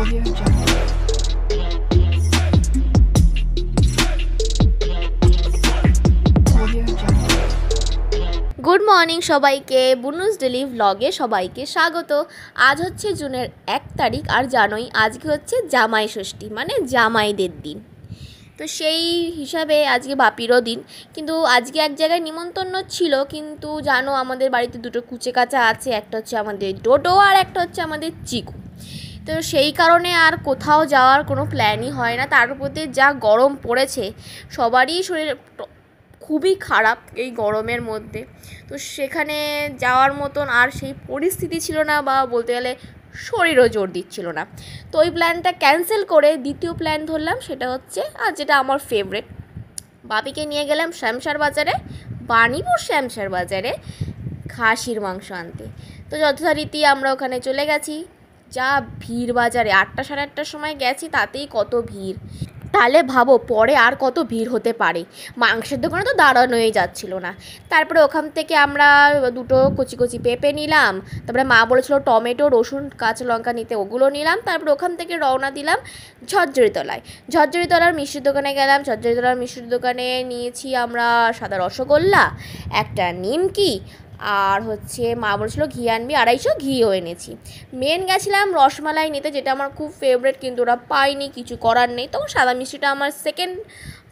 Good morning সবাইকে, বুনুস daily ভ্লগে সবাইকে স্বাগত। আজ হচ্ছে জুনের 1 তারিখ, আর জানোই আজকে হচ্ছে জামাই ষষ্ঠী, মানে জামাইদের দিন। তো সেই হিসাবে আজকে বাপিরও দিন, কিন্তু আজকে এক জায়গায় নিমন্ত্রণ ছিল, কিন্তু জানো আমাদের বাড়িতে দুটো কুচে কাচা আছে, একটা হচ্ছে আমাদের ডোডো আর একটা হচ্ছে আমাদের চিকু। তো সেই কারণে আর কোথাও যাওয়ার কোনো প্ল্যানই হয় না। তার উপরে যা গরম পড়েছে, সবারই শরীর খুবই খারাপ এই গরমের মধ্যে। তো সেখানে যাওয়ার মতন আর সেই পরিস্থিতি ছিল না, বা বলতে গেলে শরীরও জোর দিচ্ছিল না। তো ওই প্ল্যানটা ক্যান্সেল করে দ্বিতীয় প্ল্যান ধরলাম, সেটা হচ্ছে আর যেটা আমার ফেভারিট, বাপিকে নিয়ে গেলাম শ্যামসার বাজারে, বাণীপুর শ্যামসার বাজারে খাসির মাংস আনতে। তো যথারীতি আমরা ওখানে চলে গেছি। যা ভিড় বাজারে, 8টা সাড়ে 8টার সময় গেছি, তাতেই কত ভিড়। তাহলে ভাবো পরে আর কত ভিড় হতে পারে। মাংসের দোকানে তো দাঁড়ানোই যাচ্ছিল না। তারপরে ওখান থেকে আমরা দুটো কচি কচি পেঁপে নিলাম, তারপরে মা বলেছিল টমেটো, রসুন, কাঁচা লঙ্কা নিতে, ওগুলো নিলাম। তারপরে ওখান থেকে রওনা দিলাম ঝরঝরিতলায়। ঝরঝরিতলার মিষ্টির দোকানে গেলাম। ঝরঝরিতলার মিষ্টির দোকানে নিয়েছি আমরা সাদা রসগোল্লা, একটা নিমকি, আর হচ্ছে মা বলেছিল ঘি আনবি, 250 ঘিও এনেছি। মেন গেছিলাম রসমালাই নিতে, যেটা আমার খুব ফেভারিট, কিন্তু ওরা পাইনি, কিছু করার নেই। তখন সাদা মিষ্টিটা আমার সেকেন্ড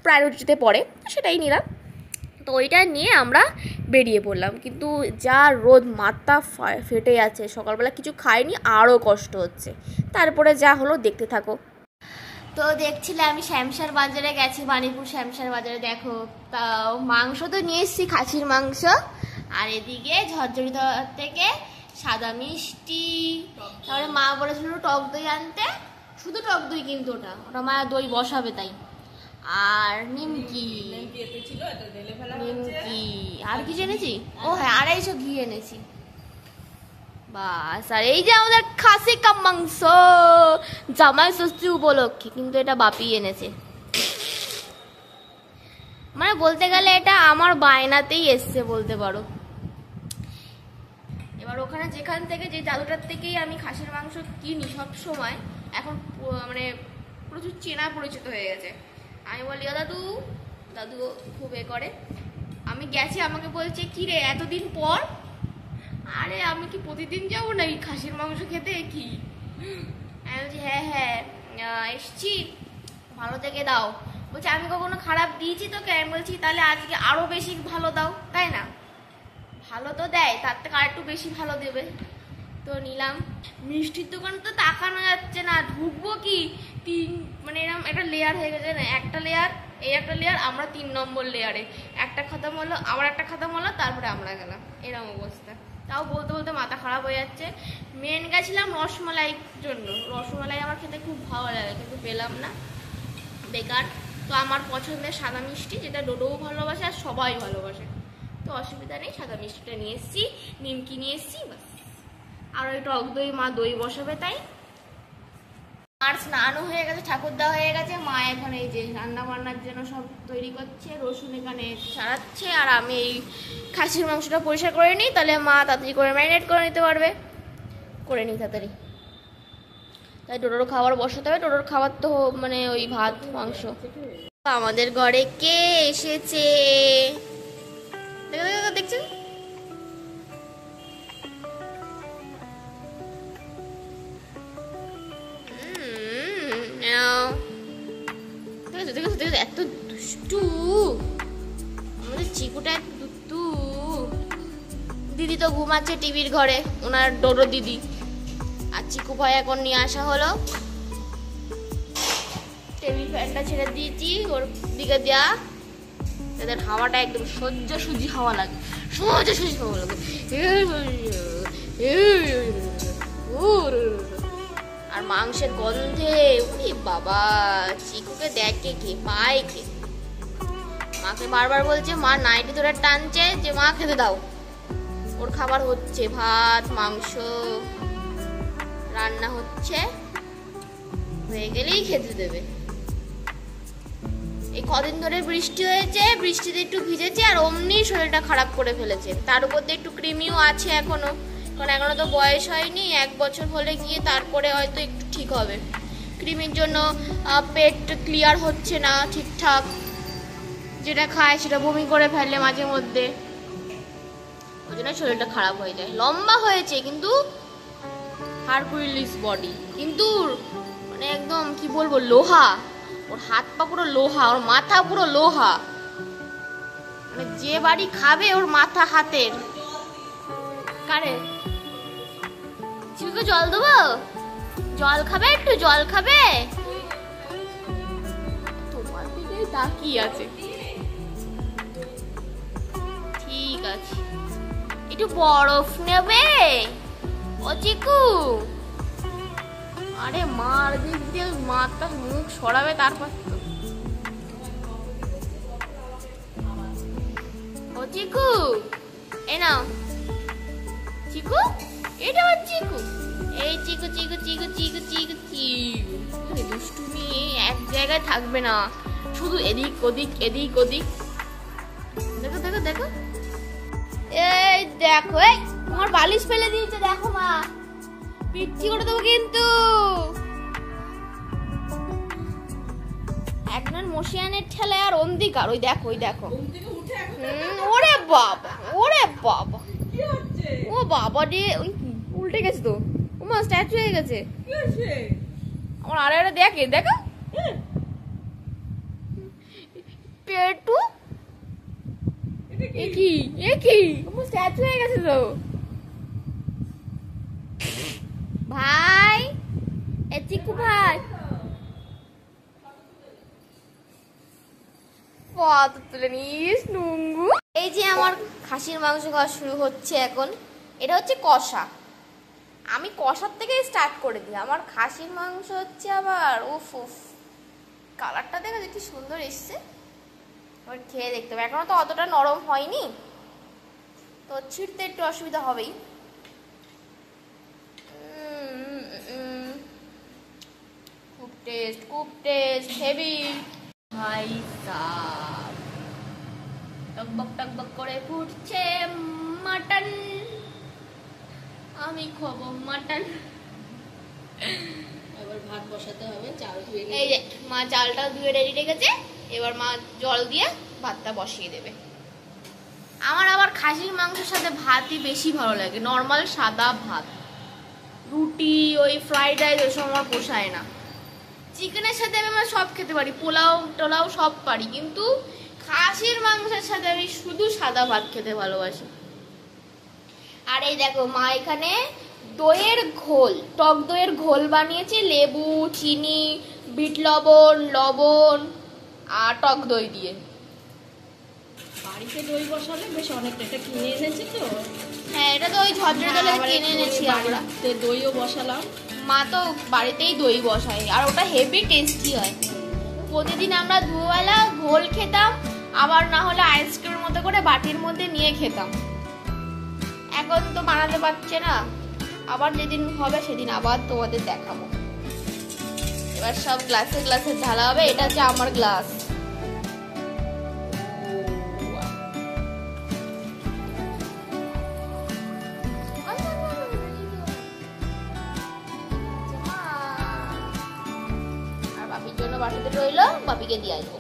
প্রায়োরিটিতে পড়ে, সেটাই নিলাম। তো ওইটা নিয়ে আমরা বেরিয়ে পড়লাম, কিন্তু যা রোদ, মাথা ফেটে যাচ্ছে। সকালবেলা কিছু খাইনি, আরও কষ্ট হচ্ছে। তারপরে যা হলো দেখতে থাকো। তো দেখছিলে আমি শ্যামসার বাজারে গেছি, বাণীপুর শ্যামসার বাজারে। দেখো, তাও মাংস তো নিয়ে এসেছি, খাসির মাংস, আর এদিকে ঝরঝরিতলা থেকে সাদা মিষ্টি। তারপরে মা বলেছিল টক দই আনতে, শুধু টক দই, কিন্তু ওটা মা দই বসাবে তাই। আর নিমকি, আর কিছু এনেছি, ও হ্যাঁ 250 ঘি এনেছি, বাস। আর এই যে আমাদের খাসি কা মাংস, জামাই ষষ্ঠী উপলক্ষে, কিন্তু এটা বাপি এনেছে। মানে বলতে গেলে এটা আমার বায়নাতেই এসছে বলতে পারো। এবার ওখানে যেখান থেকে, যে দাদুটার থেকেই আমি খাসির মাংস কিনি সব সময়, এখন মানে প্রচুর চেনা পরিচিত হয়ে গেছে। আমি বলি ও দাদু, দাদু খুব করে। আমি গেছি, আমাকে বলছে কি রে এতদিন পর? আরে আমি কি প্রতিদিন যাবো না এই খাসির মাংস খেতে? কি আমি বলছি হ্যাঁ হ্যাঁ এসছি, ভালো থেকে দাও। বলছে আমি কখনো খারাপ দিয়েছি তোকে? আমি বলছি তাহলে আজকে আরো বেশি ভালো দাও, তাই না? ভালো তো দেয়, তার থেকে আর একটু বেশি ভালো দেবে। তো নিলাম। মিষ্টির দোকান তো তাকানো যাচ্ছে না, ঢুকবো কি, মানে এরকম একটা লেয়ার হয়ে গেছে না, একটা লেয়ার, এই একটা লেয়ার, আমরা 3 নম্বর লেয়ারে। একটা খতম হলো, আবার একটা খতম হলো, তারপরে আমরা গেলাম, এরকম অবস্থা। তাও বলতে বলতে মাথা খারাপ হয়ে যাচ্ছে। মেন গেছিলাম রসমালাইয়ের জন্য। রসমালাই আমার খেতে খুব ভালো লাগে, কিন্তু পেলাম না, বেকার। তো আমার পছন্দের সাদা মিষ্টি, যেটা ডোডোও ভালোবাসে আর সবাই ভালোবাসে, তো অসুবিধা নেই, সাদা মিষ্টিটা নিয়ে এসেছি, নিমকি নিয়ে এসেছি, বাস। আর ওই টক দই, মা দই বসাবে তাই। আর স্নানও হয়ে গেছে, ঠাকুর দেওয়া হয়ে গেছে। মা এখন এই যে রান্না বান্নার জন্য সব তৈরি করছে, রসুন এখানে ছাড়াচ্ছে, আর আমি এই খাসির মাংসটা পরিষ্কার করে নিই, তাহলে মা তাড়াতাড়ি করে ম্যারিনেট করে নিতে পারবে। করে নিই তাড়াতাড়ি, তাই ডোডোর খাবার বসাতে হবে। ডোডোর খাবার তো মানে ওই ভাত মাংস। আমাদের ঘরে কে এসেছে দেখছেন? এত দুষ্টু আমাদের চিকুটা, এত দুষ্টু। দিদি তো ঘুমাচ্ছে টিভির ঘরে, ওনার ডোডো দিদি। আর চিকু ভাই এখন নিয়ে আসা হলো, টেবিল ফ্যানটা ছেড়ে দিয়েছি ওর দিকে দেওয়া, তাদের হাওয়াটা একদম সহ্য সুজি হাওয়া লাগে, সহ্য সুজি হাওয়া লাগে। আর মাংসের গন্ধে উনি বাবা, চিকুকে দেখে কে পায় কে। মাকে বারবার বলছে, মা নাইটি ধরে টানছে যে মা খেতে দাও। ওর খাবার হচ্ছে, ভাত মাংস রান্না হচ্ছে, হয়ে গেলেই খেতে দেবে। এই কদিন ধরে বৃষ্টি হয়েছে, বৃষ্টিতে একটু ভিজেছে, আর অমনি শরীরটা খারাপ করে ফেলেছে। তার উপর দিয়ে একটু ক্রিমিও আছে এখনো, কারণ এখনো তো বয়স হয়নি, 1 বছর হলে গিয়ে তারপরে হয়তো একটু ঠিক হবে। কৃমির জন্য পেট ক্লিয়ার হচ্ছে না ঠিকঠাক, যেটা খায় সেটা বমি করে ফেলে মাঝে মধ্যে, ওই জন্য শরীরটা খারাপ হয়ে যায়। লম্বা হয়েছে কিন্তু হারকুলিস বডি, কিন্তু মানে একদম কি বলবো, লোহা। ওর হাত পা পুরো লোহা, ওর মাথা পুরো লোহা, মানে যে বাড়ি খাবে ওর মাথা হাতের। কারে চিকুকে জল দেবো? জল খাবে? একটু জল খাবে? তোমার দিকে তাকিয়ে আছে। ঠিক আছে, একটু বরফ নেবে ও চিকু? আরে মার দিক দিয়ে মাথা মুখ সরাবে তারপর তো। ও চিকু, এ নাও চিকু, এটা আমার চিকু। এই চিকু চিকু চিকু চিকু চিকু চিকু, দুষ্টুমি এক জায়গায় থাকবে না, শুধু এদিক ওদিক এদিক ওদিক। দেখো দেখো দেখো, এই দেখো, এই তোমার বালিশ ফেলে দিয়েছে, দেখো মা, পিচ্ছি করে দেবো কিন্তু। একজন মশিয়ানের ঠেলায় আর অন্ধিকার, ওই দেখো ওই দেখো। ওরে বাবা, ওরে বাবা, ও বাবা রে, উল্টে গেছে তো, ও মা স্ট্যাচু হয়ে গেছে। আমার আরে আরে দেখে, দেখো পেটু, একই একই স্ট্যাচু হয়ে গেছে তো। ভাই, এ চিকু ভাই, পথ তুলে নিস নুঙ্গু। এই যে আমার খাসির মাংস খাওয়া শুরু হচ্ছে এখন। এটা হচ্ছে কষা, আমি কষার থেকে স্টার্ট করে দিই। আমার খাসির মাংস হচ্ছে আবার উফ উফ, কালারটা দেখো কি সুন্দর এসছে। এবার খেয়ে দেখতে হবে, এখনো তো অতটা নরম হয়নি, তো ছিঁড়তে একটু অসুবিধা হবেই। খুব টেস্ট, খুব টেস্ট, হেভি। ভাই সাব, টকবক টকবক করে ফুটছে মাটন, আমি খাবো মাটন। এবার ভাত বসাতে হবে, চাল ধুয়ে। এই যে মা চালটা ধুয়ে রেডি রেখেছে, এবার মা জল দিয়ে ভাতটা বসিয়ে দেবে। আমার আবার খাসির মাংসের সাথে ভাতই বেশি ভালো লাগে, নর্মাল সাদা ভাত, রুটি ওই ফ্রাইড রাইস ওইসব আমার পোষায় না। চিকেনের সাথে আমি আমার সব খেতে পারি, পোলাও টোলাও সব পারি, কিন্তু খাসির মাংসের সাথে আমি শুধু সাদা ভাত খেতে ভালোবাসি। আর এই দেখো মা এখানে দইয়ের ঘোল, টক দইয়ের ঘোল বানিয়েছে, লেবু, চিনি, বিট লবণ, লবণ আর টক দই দিয়ে। বাড়িতে দই বসালে বেশ অনেকটা, এটা কিনে এনেছি তো। হ্যাঁ, এটা তো ওই ঝড়ের দলে কিনে এনেছি আমরা। দইও বসালাম, মা তো বাড়িতেই দই বসায়, আর ওটা হেভি টেস্টি হয়। প্রতিদিন আমরা দুবেলা ঘোল খেতাম, আবার না হলে আইসক্রিমের মতো করে বাটির মধ্যে নিয়ে খেতাম। এখন তো বানাতে পারছে না, আবার যেদিন হবে সেদিন আবার তোমাদের দেখাবো। এবার সব গ্লাসে গ্লাসে ঢালা হবে। এটা হচ্ছে আমার গ্লাস। আর বাপির জন্য বাটিতে রইলো, বাপিকে দিয়ে আসবো।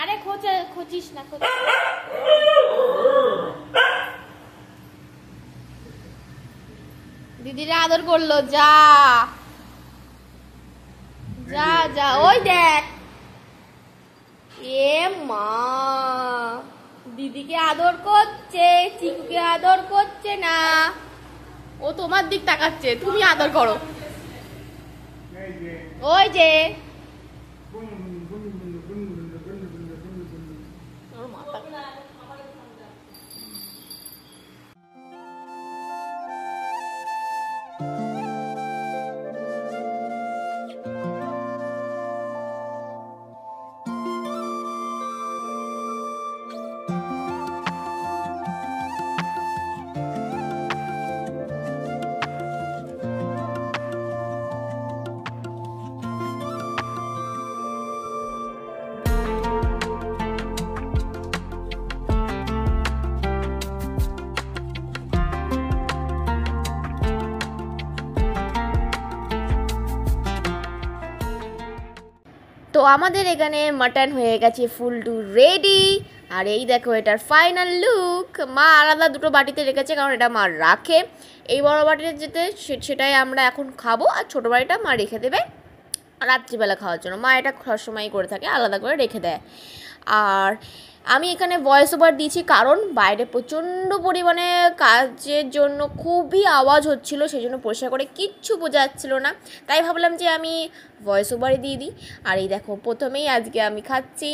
আরে খোঁচিস না, দিদিরা আদর করলো, যা যা যা, ওই দেখ, এ মা দিদিকে আদর করছে, চিকুকে আদর করছে না, ও তোমার দিক তাকাচ্ছে, তুমি আদর করো। ওই যে আমাদের এখানে মাটন হয়ে গেছে ফুল টু রেডি। আর এই দেখো এটার ফাইনাল লুক। মা আলাদা দুটো বাটিতে রেখেছে, কারণ এটা মা রাখে। এই বড় বাটিতে যেতে সেটাই আমরা এখন খাবো, আর ছোটো বাটিটা মা রেখে দেবে রাত্রিবেলা খাওয়ার জন্য। মা এটা সবসময়ই করে থাকে, আলাদা করে রেখে দেয়। আর আমি এখানে ভয়েস ওভার দিয়েছি, কারণ বাইরে প্রচণ্ড পরিমাণে কাজের জন্য খুবই আওয়াজ হচ্ছিলো, সেই জন্য পরিষ্কার করে কিচ্ছু বোঝা যাচ্ছিলো না। তাই ভাবলাম যে আমি ভয়েস ওভারে দিয়ে দিই। আর এই দেখো প্রথমেই আজকে আমি খাচ্ছি।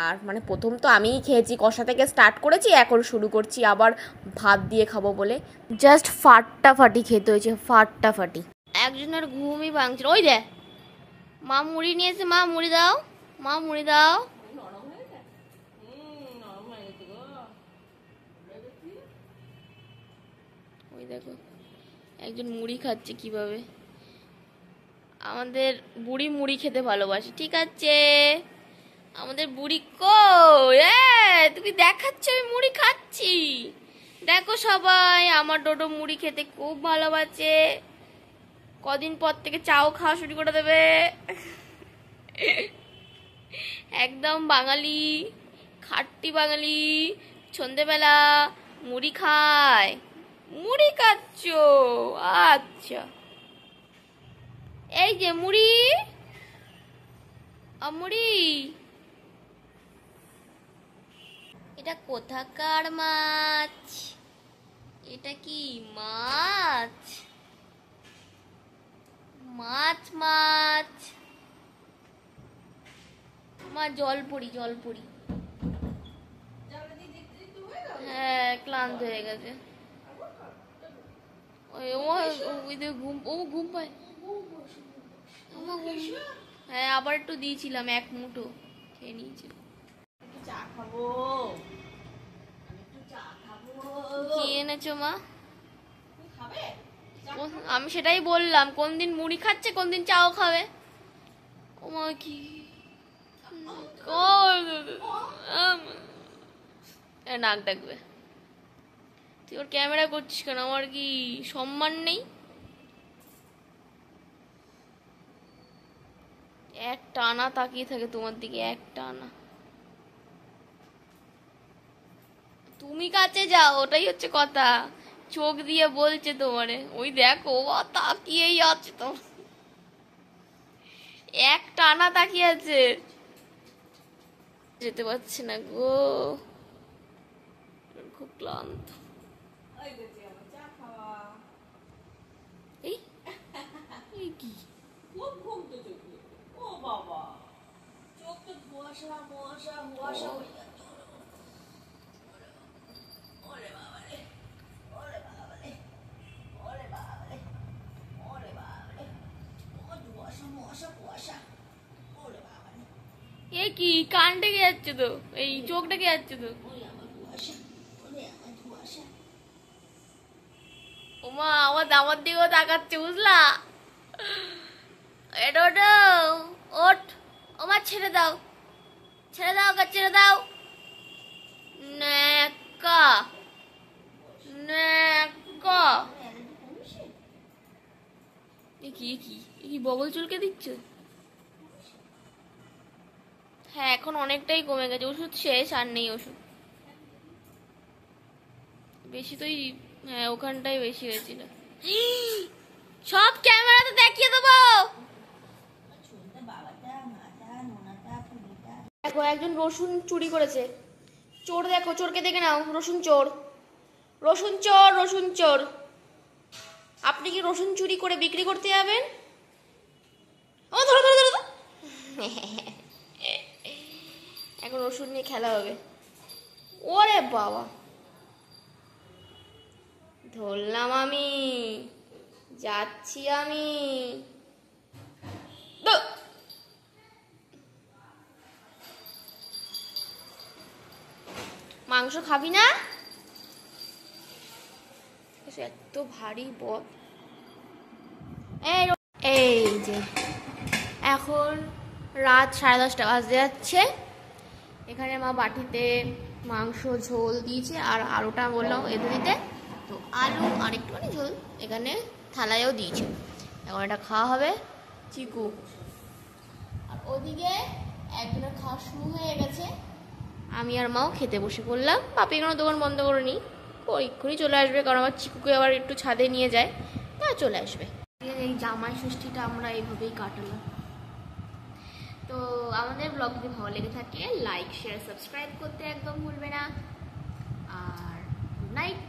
আর মানে প্রথম তো আমিই খেয়েছি, কষা থেকে স্টার্ট করেছি, এখন শুরু করছি আবার ভাত দিয়ে খাবো বলে। জাস্ট ফাটাফাটি খেতে হয়েছে, ফাটাফাটি। একজনের ঘুমই ভাঙছিল। ওই দে মা মুড়ি নিয়েছে, মা মুড়ি দাও, মা মুড়ি দাও। ওই দেখো একজন মুড়ি খাচ্ছে কিভাবে। আমাদের বুড়ি মুড়ি খেতে ভালোবাসে। ঠিক আছে, আমাদের বুড়ি কই? তুমি দেখাচ্ছ আমি মুড়ি খাচ্ছি। দেখো সবাই, আমার ডোডো মুড়ি খেতে খুব ভালোবাসে। কদিন পর থেকে চাও খাওয়া শুরু করে দেবে। একদম বাঙালি, খাট্টি বাঙালি, সন্ধেবেলা মুড়ি খায়। মুড়ি খাচ্ছ? আচ্ছা, এই যে মুড়ি, মুড়ি। এটা কোথাকার মাছ? এটা কি মাছ? মাছ মাছ। মা জলপরি, জলপরি। হ্যাঁ, ক্লান্ত হয়ে গেছে। ঘুম পায়। হ্যাঁ, আবার একটু দিয়েছিলাম, এক মুঠো খেয়ে নিয়েছিল। কি এনেছো মা? আমি সেটাই বললাম, কোন দিন মুড়ি খাচ্ছে, কোন দিন চাও খাবে। ও মা, কি নাক ডাকবে। তুই ওর ক্যামেরা করছিস কেন? আমার কি সম্মান নেই? এক টানা তাকিয়ে থাকে তোমার দিকে, এক টানা। তুমি কাছে যাও, ওটাই হচ্ছে কথা। চোখ দিয়ে বলছে তোমারে। ওই দেখো তাকিয়েই আছে তো, এক টানা তাকিয়ে আছে। যেতে পারছি না গো, খুব ক্লান্ত। এই কি এ কি কান ডেকে যাচ্ছে তো, এই চোখ ডেকে যাচ্ছে তো। ওমা, আমার দিকেও তাকাচ্ছে, বুঝলা? এটা ওঠ, ওমা ছেড়ে দাও, ছেড়ে দাও, ছেড়ে দাও। নেকা নেকা। কি কি কি বগল চুলকে দিচ্ছ? হ্যাঁ, এখন অনেকটাই কমে গেছে, ওষুধ শেষ, আর নেই ওষুধ বেশি তো। হ্যাঁ, ওখানটাই বেশি হয়েছিল। সব ক্যামেরাতে দেখিয়ে দেবো। দেখো একজন রসুন চুরি করেছে। চোর, দেখো চোরকে দেখে নাও। রসুন চোর, রসুন চোর, রসুন চোর। আপনি কি রসুন চুরি করে বিক্রি করতে যাবেন? ও ধরো ধরো ধরো। এখন রসুন নিয়ে খেলা হবে। ওরে বাবা, ধরলাম আমি, যাচ্ছি আমি। মাংস খাবি না? এত ভারী বদ। এই যে এখন রাত 10:30 বাজতে যাচ্ছে। এখানে মা বাটিতে মাংস ঝোল দিয়েছে, আর আলুটা বললাম এতে দিতে, তো আলু আর একটুখানি ঝোল এখানে থালায়ও দিয়েছে। এখন এটা খাওয়া হবে। চিকু আর ওদিকে একজনের খাওয়া শুরু হয়ে গেছে, আমি আর মাও খেতে বসে পড়লাম। পাপি কোনো দোকান বন্ধ করে নি, এক্ষুনি চলে আসবে, কারণ আমার চিকুকে আবার একটু ছাদে নিয়ে যায়, তা চলে আসবে। এই জামাই ষষ্ঠীটা আমরা এইভাবেই কাটালাম। তো আমাদের ব্লগ যদি ভালো লেগে থাকে লাইক শেয়ার সাবস্ক্রাইব করতে একদম ভুলবে না। আর গুড নাইট।